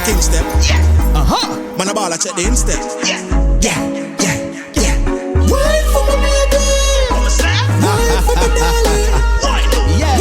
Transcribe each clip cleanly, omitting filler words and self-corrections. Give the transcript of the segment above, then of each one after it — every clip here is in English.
king step. Yeah. Man a ball a check the instep. Yeah. Yeah. Wine for my baby. Wine for the darling. Yeah.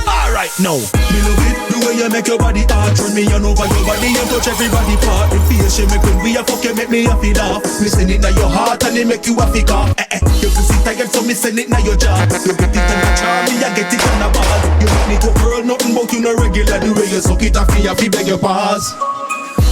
Alright, no. Me love it, the way you make your body hard. Turn me on over your body and touch everybody part. The face you make when we a fuck you make me a feel off. Me send it na your heart and it make you a fake off. You can see tired so me send it na your jaw. You get it on the charm, me I get it on the ball. You make me go girl, nothing but you no regular. The way you suck it off me, I feel beg your pause.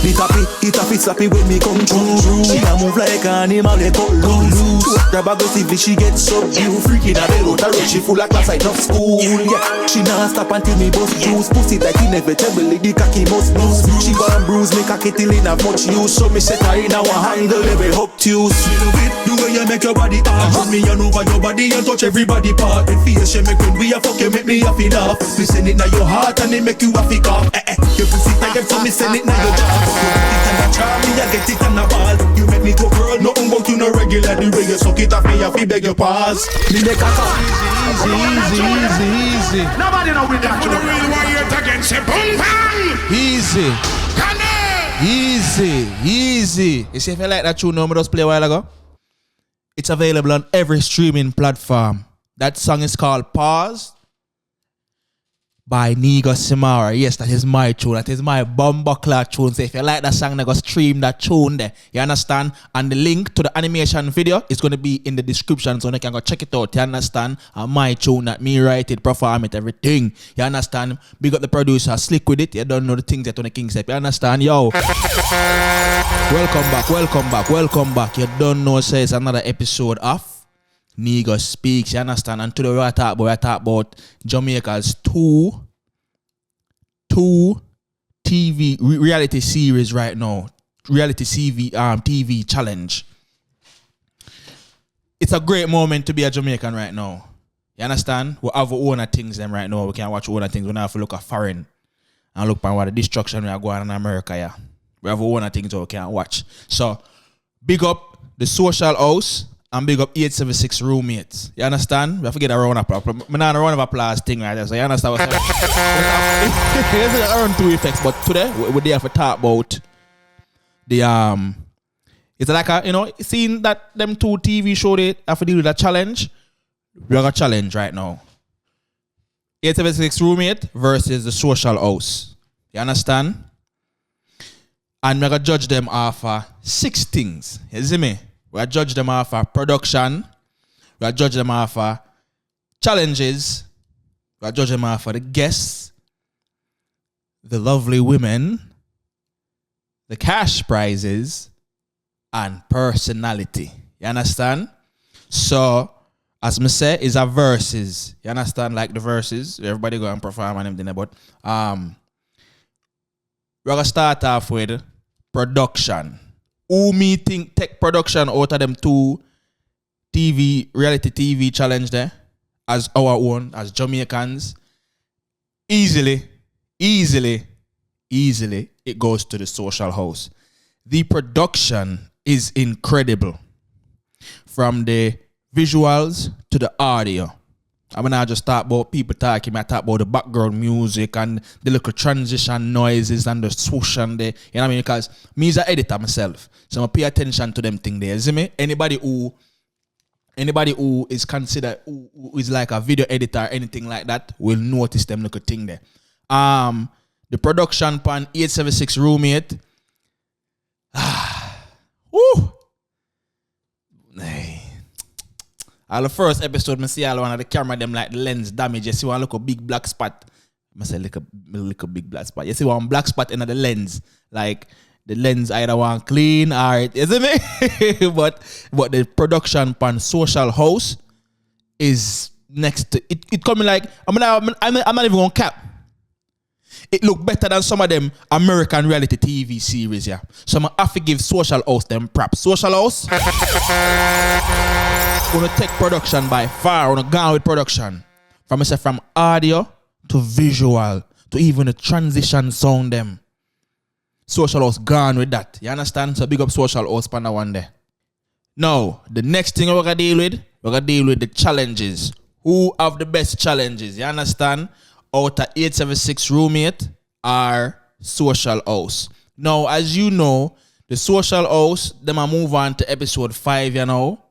It happy, slappy when me come through. She a move like an animal, they cut loose. Grab aggressively, she gets subdued. Freaking a bell out a road, she full of class like enough school. Yeah, she not stop until me bust juice. Pussy like inevitable, the cocky must lose. She go and bruise, me cocky till in have much use. So me set her in our handle, level up to you. Me love it, the way you make your body hard. Turn me on over your body and touch everybody part. The face you make when we a fuck you make me a feel off. Me send it na your heart and it make you a fake off. You can see tired so me send it na your jaw. You get it on the charm, me I get it on the ball. You make me go girl, nothing but you no regular. The way you suck it off me, I feel beg your pause. Me make a call. Easy. Nobody know with that. The real warrior against a boom bang. Easy. You see, if you like that tune, we just play a while ago. It's available on every streaming platform. That song is called Pause by Negusimara. Yes, that is my tune. That is my bumbuckler tune. So if you like that song, then go stream that tune there. You understand? And the link to the animation video is going to be in the description, so you can go check it out. You understand? And my tune that me write it, perform it, everything. You understand? Big up the producer, slick with it. You don't know the things that on the king step. You understand? Yo. Welcome back. You don't know, so it's another episode of Negus Speaks, you understand? And today we talk about Jamaica's two TV reality series right now. Reality TV challenge. It's a great moment to be a Jamaican right now. You understand? We have our own things them right now. We can watch our own things. We don't have to look at foreign and look at what the destruction we are going on in America, yeah. We have our own things that we can watch. So big up the Social House. And big up 876 roommates. You understand? We have to get a round of applause. I'm not a round of applause thing right there. So you understand what's happening? There's around two effects. But today, we're there to talk about the it's like a, seeing that them two TV show they have to deal with a challenge. We have a challenge right now. 876 roommate versus the Social House. You understand? And we're gonna judge them off 6 things. You see me? We judge them off production. We judge them off challenges. We judge them off the guests, the lovely women, the cash prizes, and personality. You understand? So, as me say, it's a verses. You understand? Like the verses. Everybody go and perform and everything. But we're gonna start off with production. Who me think take production out of them two reality TV challenge there as our own, as Jamaicans? Easily, it goes to the Social House. The production is incredible. From the visuals to the audio. I mean, I just talk about people talking. I talk about the background music and the little transition noises and the swoosh and the, you know what I mean? Because me is an editor myself, so I pay attention to them thing there. You see me? Anybody who is considered who is like a video editor or anything like that will notice them little thing there. The production pan 876 roommate. All the first episode, I see all one of the camera them like the lens damage. You see one look a big black spot. I say look a big black spot. You see one black spot in the lens. Like the lens either one clean or it isn't it? but the production pan Social House is next to it. It coming like I'm not even gonna cap. It look better than some of them American reality TV series, yeah. So I have to give Social House them props. Social House gonna take production by far. Gonna go on with production. From audio to visual to even the transition sound them. Social House gone with that. You understand? So big up Social House for one day. Now, the next thing we're gonna deal with the challenges. Who have the best challenges? You understand? out of 876 roommate or social house. Now, as you know, the social house, them a move on to episode 5, you know,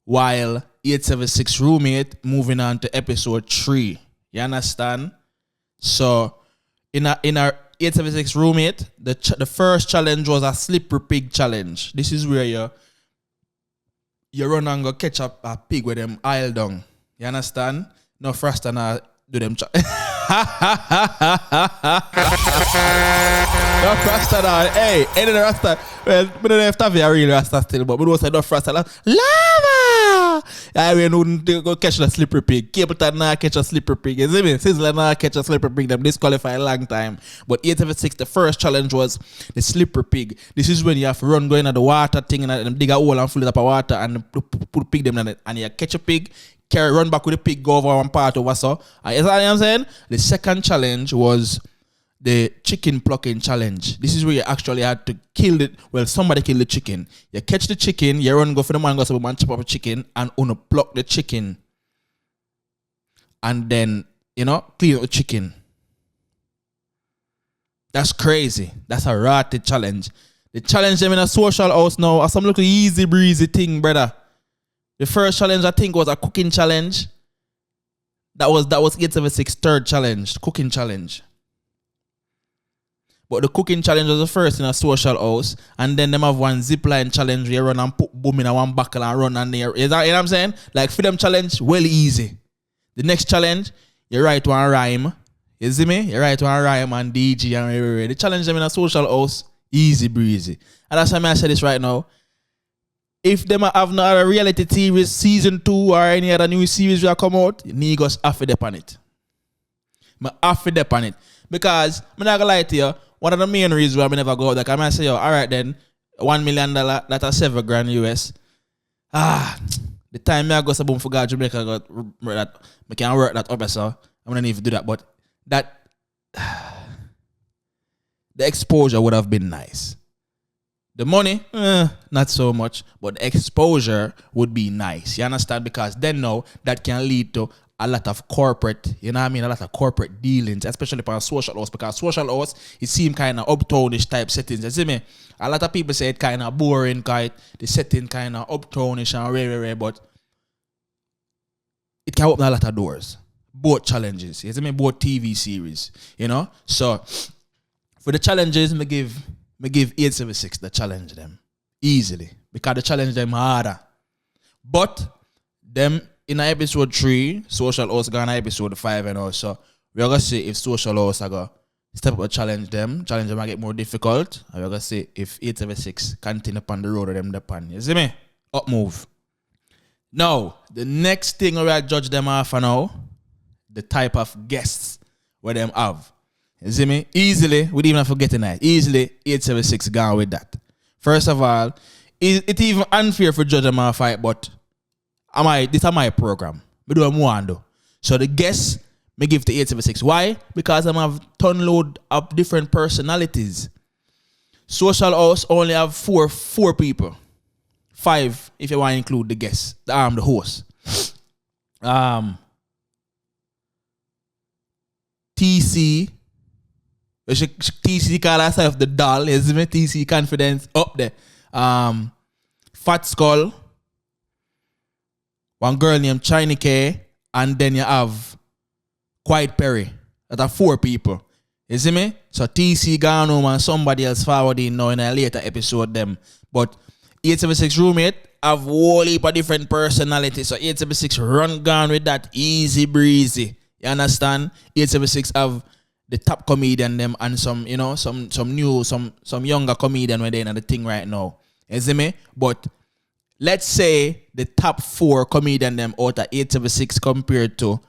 while 876 roommate moving on to episode 3. You understand? So, in our 876 roommate, the first challenge was a slippery pig challenge. This is where you run and go catch up a pig with them aisle down. You understand? No first and do them no Rasta now. Hey, any Rasta. Well, we don't have to be a real Rasta still, but we don't say no Rasta. Lava! I wouldn't go catch a slippery pig. Capleton now catch a slippery pig. You see me? Sizzler now catch a slippery pig. Them disqualify a long time. But 876, the first challenge was the slippery pig. This is when you have to run going at the water thing and dig a hole and fill it up with water and put pig them in it. And you catch a pig, run back with the pig, go over one part over so. And you know what I'm saying? The second challenge was the chicken plucking challenge. This is where you actually had to kill it. Well, somebody kill the chicken. You catch the chicken, you run go for the man, go so man chop up a chicken and pluck the chicken. And then, you know, clean up the chicken. That's crazy. That's a ratty challenge. The challenge them in a social house now are some little easy breezy thing, brother. The first challenge I think was a cooking challenge. That was 876 third challenge, cooking challenge. But the cooking challenge was the first in a social house. And then them have one zipline challenge where you run and put boom in a one buckle and run and there. You know what I'm saying? Like for them challenge, well easy. The next challenge, you write one rhyme. You see me? You write one rhyme and DG and the challenge them in a social house, easy breezy. And that's why I say this right now. If them have not a reality series season 2 or any other new series will come out, Negus have to dep on it. I have to dep on it. Because I'm not gonna lie to you, one of the main reasons why I never go out there, I might say, yo, all right then, $1 million, that's $7,000 US. The time I go to boom for God, Jamaica, I can work that up, so I'm gonna need to do that. But that the exposure would have been nice. The money, not so much, but the exposure would be nice. You understand? Because then now that can lead to a lot of corporate, you know what I mean? A lot of corporate dealings, especially for social house. Because social house, it seems kind of uptownish type settings. You see me? A lot of people say it kind of boring, the setting kind of uptownish and rare, but it can open a lot of doors. Both challenges. You see me? Both TV series, you know? So, for the challenges, me give 876 the challenge them easily because the challenge them harder. But them in episode 3, social house gonna episode 5 and also we're gonna see if social house are gonna step up and challenge them might get more difficult. And we're gonna see if 876 continue upon the road of them the pan. You see me? Up move. Now, the next thing we judge them off for now, the type of guests where them have. You see me? Easily, we didn't even forget tonight. Easily, 876 gone with that. First of all, it's even unfair for judge them off fight, but this is my program. I do what I want to do. So the guests, me give to 876. Why? Because I have ton load of different personalities. Social house only have four people. 5 if you want to include the guests, the host. TC call herself the doll, you see me? TC Confidence up there. Fat Skull, one girl named Chiny K, and then you have Quiet Perry. That are 4 people. You see me? So TC gone home and somebody else forward in now in a later episode them. But 876 roommate have whole heap of different personalities. So 876 run gone with that easy breezy. You understand? 876 have the top comedian them and some, you know, some younger comedian when they're in the thing right now. You see me? But let's say the top 4 comedian them out of 876 compared to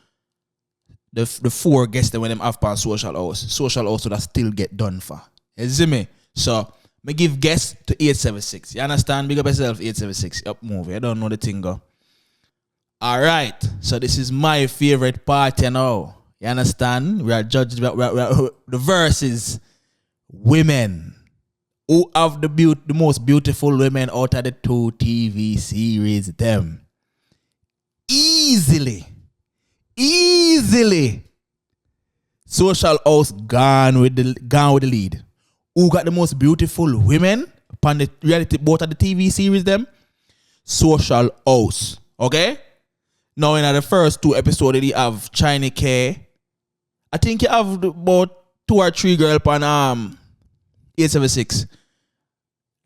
the 4 guests that when them have on social house. Social house would have still get done for. You see me? So me give guests to 876. You understand? Big up yourself, 876. Up move. You don't know the thing go. Alright. So this is my favorite part, you know. You understand? We are judged the verses. Women. Who have the most beautiful women out of the 2 TV series, them. Easily. Social House gone with the lead. Who got the most beautiful women upon the reality, both of the TV series them? Social House. Okay? Now in the first 2 episodes they have China K. I think you have about 2 or 3 girls on 876.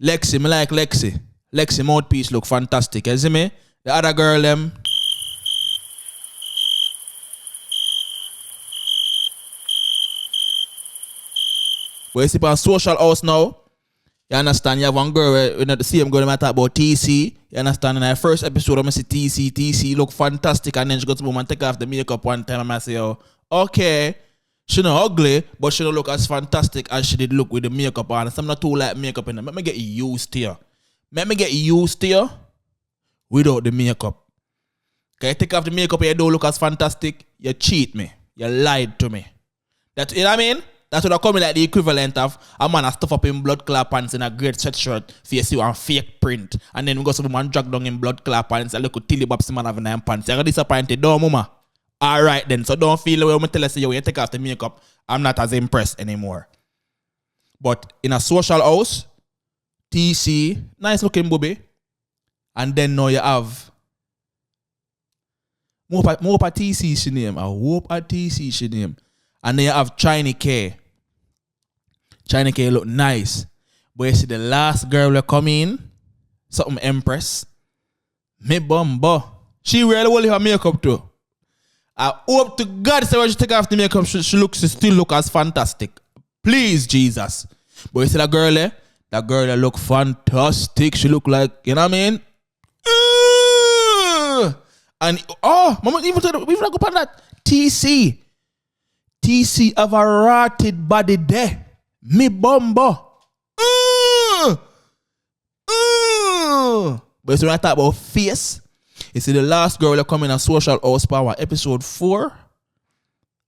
Lexi, me like Lexi. Lexi mouthpiece look fantastic. You see me? The other girl them. But you see on Social House now, you understand, you have one girl, you know, the same girl I talk about TC, you understand, in the first episode I see TC look fantastic, and then she goes to home and take off the makeup one time and I say, oh, okay, she not ugly, but she don't look as fantastic as she did look with the makeup on. I'm not too like makeup in them. Let me get used to you. Let me get used to you without the makeup. Okay, take off the makeup and you don't look as fantastic, you cheat me. You lied to me. That's, you know what I mean? That's what I call me like the equivalent of a man a stuff up in blood clot pants in a great sweatshirt for you see one fake print. And then we got some man drag down in blood clot pants and look at Tilly Bobs man having them pants. You're disappointed, don't mama? Alright then, so don't feel the way I'm tell us you take off the makeup. I'm not as impressed anymore. But in a Social House, TC, nice looking booby. And then now you have more pa TC she name. I hope a TC she name. And then you have China K. China K look nice. But you see the last girl that come in, something Empress. Me bumbo. She really will have makeup too. I hope to God say when she take off the makeup, she still look as fantastic. Please, Jesus. But you see that girl there? That girl that look fantastic. She look like, you know what I mean? And mama, even go upon that. TC have a rotted body there. Me bumbo. But so when I talk about face, you see the last girl that come in a Social House Power, episode 4?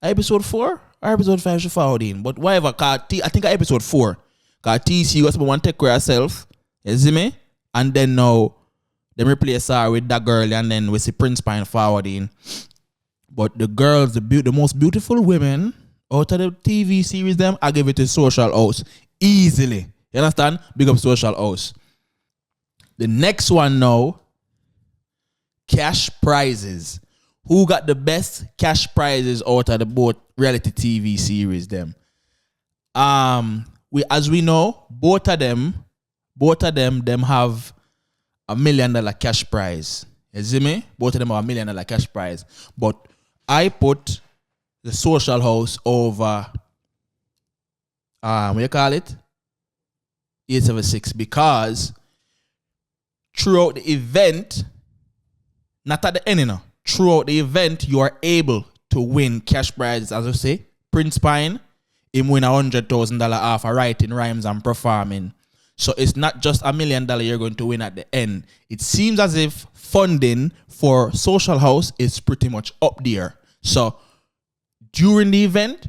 Episode 4? Or episode 5 she followed in. But whatever, I think episode 4. Because TC was someone take care of herself. You see me? And then now, them replace her with that girl and then we see Prince Pine forward in. But the girls, the most beautiful women out of the TV series, them, I give it to Social House. Easily. You understand? Big up Social House. The next one now, cash prizes. Who got the best cash prizes out of the both reality TV series, them? As we know, both of them have $1 million cash prize. You see me? Both of them have $1 million cash prize. But I put the Social House over what you call it? 876, because throughout the event, not at the end, you know, throughout the event, you are able to win cash prizes. As I say, Prince Pine, him win $100,000 off of writing rhymes and performing. So it's not just $1 million you're going to win at the end. It seems as if funding for Social House is pretty much up there. So during the event,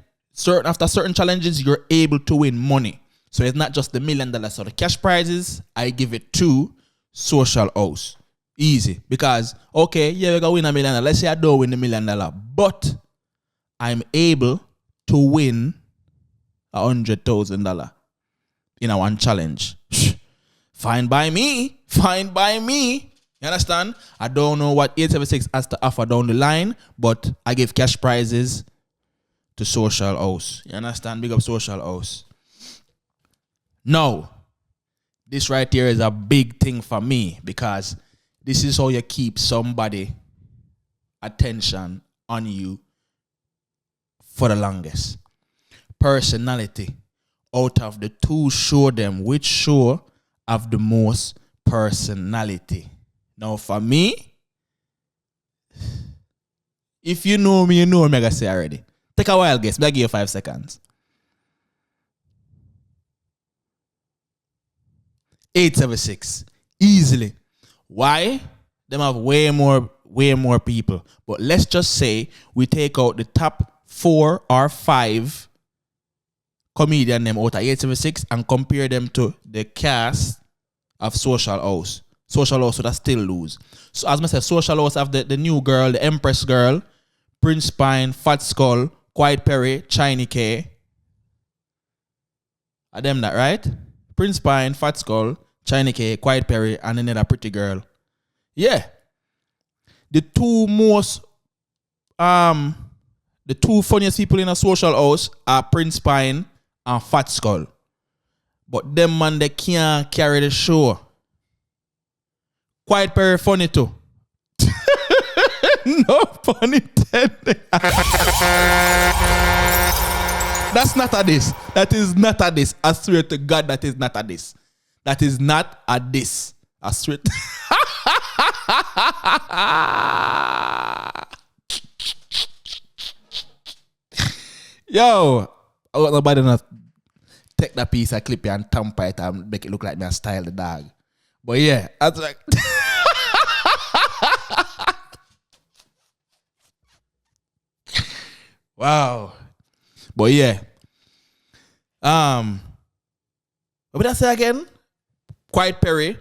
after certain challenges, you're able to win money. So it's not just the $1 million. So the cash prizes, I give it to Social House. Easy. Because, okay, yeah, we're going to win $1 million. Let's say I don't win $1 million. But I'm able to win $100,000 in a one challenge. Fine by me. Fine by me. You understand? I don't know what 876 has to offer down the line, but I give cash prizes to Social House. You understand? Big up Social House. Now, this right here is a big thing for me, because this is how you keep somebody attention on you for the longest. Personality. Out of the two, show them which show have the most personality. Now for me, if you know me, you know me, I say already. Take a wild guess. I'll give you 5 seconds. 876. Easily. Why? Them have way more people. But let's just say we take out the top 4 or 5 comedian them out of 876 and compare them to the cast of Social House. Social House would still lose. So as I said, Social House have the new girl, the Empress girl, Prince Pine, Fat Skull, Quiet Perry, Chiny K. Are them that, right? Prince Pine, Fat Skull, Chiny K, Quiet Perry, and another pretty girl. Yeah. The two funniest people in a social house are Prince Pine and Fat Skull. But them man, they can't carry the show. Quiet Perry funny too. No pun intended. That's not a this. That is not a this. I swear to God, that is not a this. That is not a this. I swear. Yo, I want nobody not take that piece of clip and tamper it and make it look like me and style the dog. But yeah, I was like. Wow. But yeah. What did I say again? Quiet Perry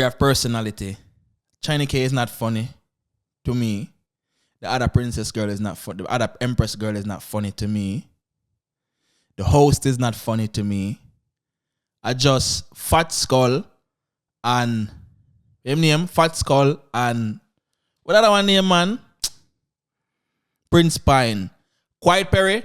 have personality. Chiny K is not funny to me. The other princess girl is not funny. The other empress girl is not funny to me. The host is not funny to me. I just Fat Skull and Fat Skull and what other one name, man? Prince Pine. Quiet Perry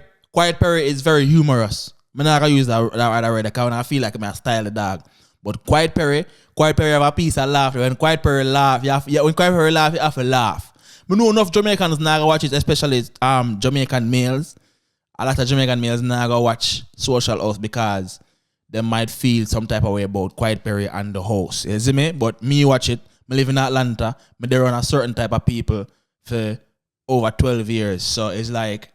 is very humorous. I'm not gonna use that other word because I feel like I'm a style the dog. But Quiet Perry have a piece of laughter. When Quiet Perry laugh, you have to laugh. I know enough Jamaicans now go watch it, especially Jamaican males. A lot of Jamaican males now go watch Social House because they might feel some type of way about Quiet Perry and the host. You see me? But me watch it. I live in Atlanta. I they run a certain type of people for over 12 years. So it's like,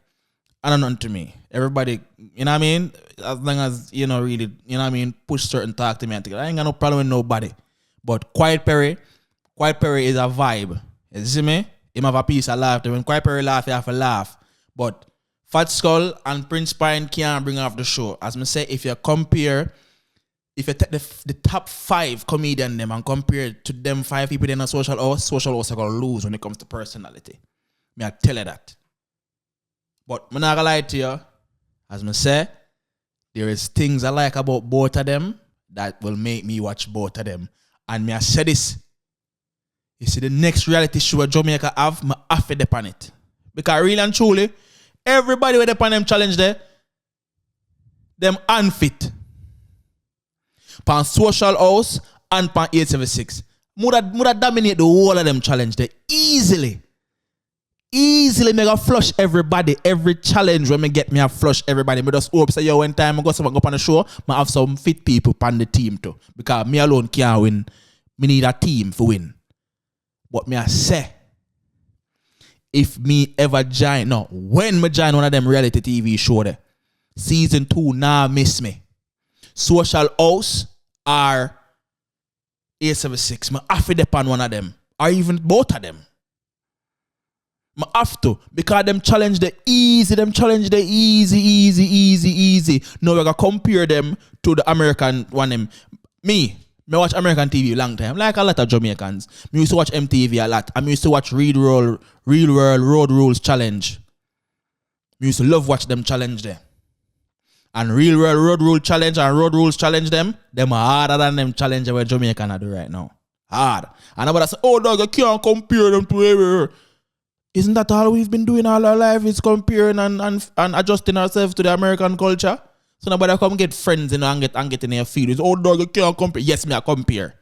I don't know to me. Everybody, you know what I mean? As long as, really, you know what I mean, push certain talk to me and think, I ain't got no problem with nobody. But Quiet Perry is a vibe. You see me? Him have a piece of laughter. When Quiet Perry laugh, you have to laugh. But Fat Skull and Prince Pine can't bring off the show. As I say, if you take the top 5 comedian them and compare it to them 5 people in a social house are going to lose when it comes to personality. Me I tell you that. But I'm not going to lie to you. As I say, there is things I like about both of them that will make me watch both of them. And me I say this. You see, the next reality show Jamaica have, I have to depend on it. Because really and truly, everybody with upon them challenge there, them unfit. Pan Social House and pan 876. Muda dominate the whole of them challenge there easily. Easily make a flush everybody. Every challenge when me get me a flush everybody. Me just hope say yo one time I go someone go on the show, I have some fit people on the team too. Because me alone can't win. Me need a team for win. But me I say, if me ever join, when me join one of them reality TV show there, season 2 now miss me. Social House or 876. Me have to depend on one of them. Or even both of them. I have to. Because them challenge the easy. Easy. Now we're going to compare them to the American one. Me watch American TV a long time. Like a lot of Jamaicans. Me used to watch MTV a lot. I used to watch Real World Road Rules Challenge. Me used to love watch them challenge there. And Real World Road Rule Challenge and Road Rules Challenge them are harder than them challenge where Jamaican are do right now. Hard. And nobody say, oh dog, you can't compare them to everywhere. Isn't that all we've been doing all our life is comparing and adjusting ourselves to the American culture? So nobody come get friends and get in their feelings. Oh dog, you can't compare. Yes, me I compare.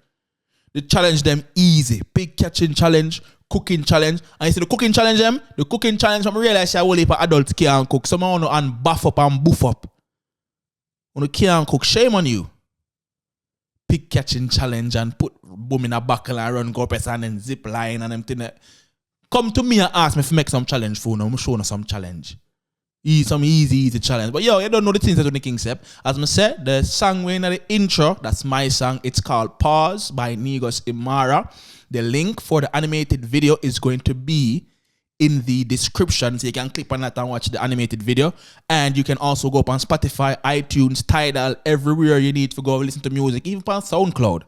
They challenge them easy. Pig catching challenge, cooking challenge. And you see the cooking challenge them? The cooking challenge, I realize a whole heap of adults can't cook. Some want to buff up and boof up. When you can't cook, shame on you. Pig catching challenge and put boom in a buckle and run go up and then zip line and them thing. Come to me and ask me if make some challenge for you. I'm showing you some challenge. Some easy challenge. But yo, you don't know the things that the King said. As I said, the song we're in the intro, that's my song. It's called Pause by Negus Imara. The link for the animated video is going to be in the description. So you can click on that and watch the animated video. And you can also go up on Spotify, iTunes, Tidal, everywhere you need to go listen to music, even on SoundCloud.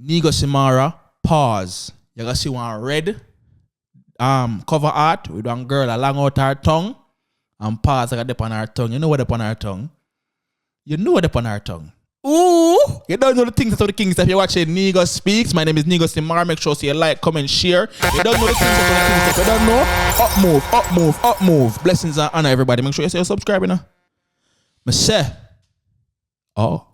Negusimara, Pause. You're going to see one red. cover art with one girl a long out her tongue and paws like a dip on her tongue. You know what up on her tongue? You know what up on her tongue? Ooh! You don't know the things that's the kings. If you're watching Negus Speaks, my name is Negusimara. Make sure you like, comment, share. You don't know the things that's the things. If you don't know, up move. Blessings and honor everybody. Make sure you say subscribe, you know. Me say, oh.